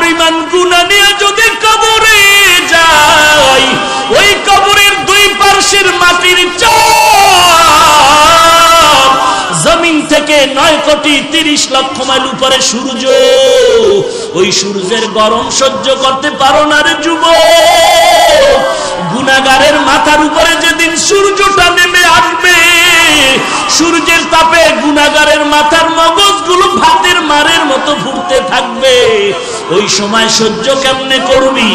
পরিমাণ গুনাহ নিয়ে যদি কবরে যাই, ওই কবরের দুই পার্শ্বের মাটির চাপ জমিন থেকে 9,30,00,000 মাইল উপরে সূর্য, ওই সূর্যের গরম সহ্য করতে পারো না রে যুবক। গুনাহগারের মাথার উপরে যেদিন সূর্যটা নেমে আসবে, সূর্যের তাপে গুনাহগারের মাথার মগজগুলো ভাতের মারের মতো ফুটতে থাকবে। ওই সময় সহ্য কেমনে করবি?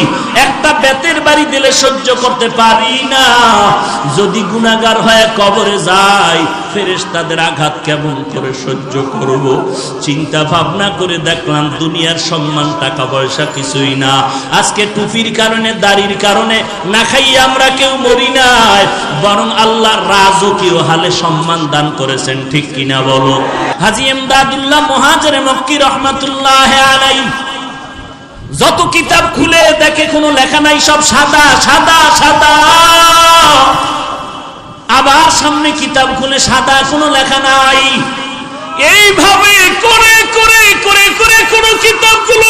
একটা বেতের বাড়ি দিলে সহ্য করতে পারি না। যদি গুনাহগার হয়ে কবরে যায়, ফেরেশতাদের আঘাত কেমন করে সহ্য করব? চিন্তা ভাবনা করে দেখলাম দুনিয়ার সম্মান টাকা পয়সা কিছুই না। আজকে টুপির কারণে, দাড়ির কারণে না খাইয়ে আমরা কেউ মরি নাই, বরং আল্লাহ রাজকীয় হালে সম্মান দান করেছেন, ঠিক কিনা বলো? হাজী ইমদাদুল্লাহ মুহাজির মক্কি রহমাতুল্লাহ আলাইহি যত কিতাব খুলে দেখে কোনো লেখা নাই, সব সাদা সাদা সাদা। আবার সামনে কিতাব খুলে সাদা, কোনো লেখা নাই। এইভাবে করে করে করে করে কোনো কিতাবগুলো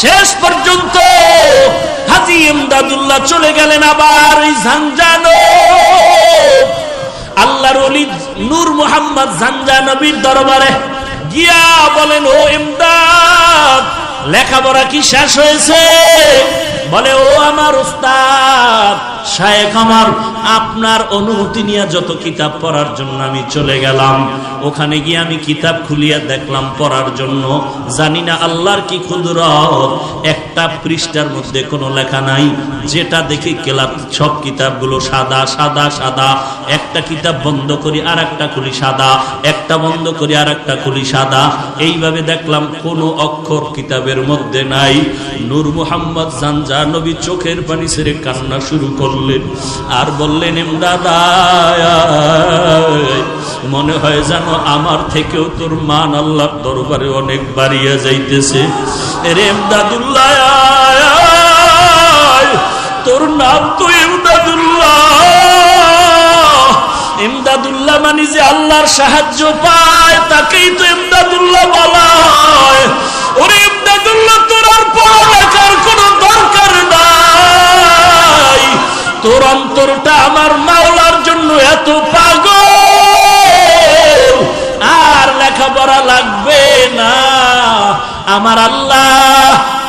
শেষ পর্যন্ত হাজী ইমদাদুল্লাহ চলে গেলেন আবার ওই ঝাঞ্ঝানো আল্লাহর ওলি নূর মুহাম্মদ ঝাঞ্ঝানবীর দরবারে গিয়া বলেন, ও ইমদাদ, লেখাপড়া কি শেষ হয়েছে? বলে, ও আমার উস্তাদ শায়েখ আমার, আপনার অনুমতি নিয়ে যত কিতাব পড়ার জন্য আমি চলে গেলাম, ওখানে গিয়ে আমি কিতাব খুলিয়া দেখলাম পড়ার জন্য। জানি না আল্লাহর কি কুদরত, একটা পৃষ্ঠার মধ্যে কোনো লেখা নাই। যেটা দেখি কেলাপ সব কিতাবগুলো সাদা সাদা সাদা। একটা কিতাব বন্ধ করি আর একটা খুলি সাদা, একটা বন্ধ করি আর একটা খুলি সাদা। এইভাবে দেখলাম কোনো অক্ষর কিতাবের মধ্যে নাই। নূর মুহাম্মদ ঝাঞ্ঝানবী চোখের পানি ছেড়ে কান্না শুরু করলেন আর বললেন, ইমদাদ, মনে হয় জানো আমার থেকেও তোর মান আল্লাহর দরবারে অনেক বাড়িয়া যাইতেছে। রে ইমদাদুল্লাহ, তোর নাম তো ইমদাদুল্লাহ। ইমদাদুল্লাহ মানে যে আল্লাহর সাহায্য পায় তাকেই তো ইমদাদুল্লাহ বলা হয়। ওরে ইমদাদুল্লাহ, তোর আর পড়ালেখার কোনো দরকার নাই। তোর অন্তরটা আমার মাওলার জন্য এত পাগল, আর লেখাপড়া লাগবে না। আমার আল্লাহ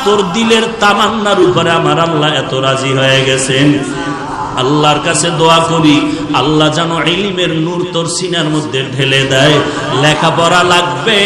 তোর দিলের তামান্নার উপরে আমার আল্লাহ এত রাজি হয়ে গেছেন। আল্লাহর কাছে দোয়া করি, আল্লাহ যেন ইলমের নূর তোর সিনার মধ্যে ঢেলে দেয়। লেখাপড়া লাগবে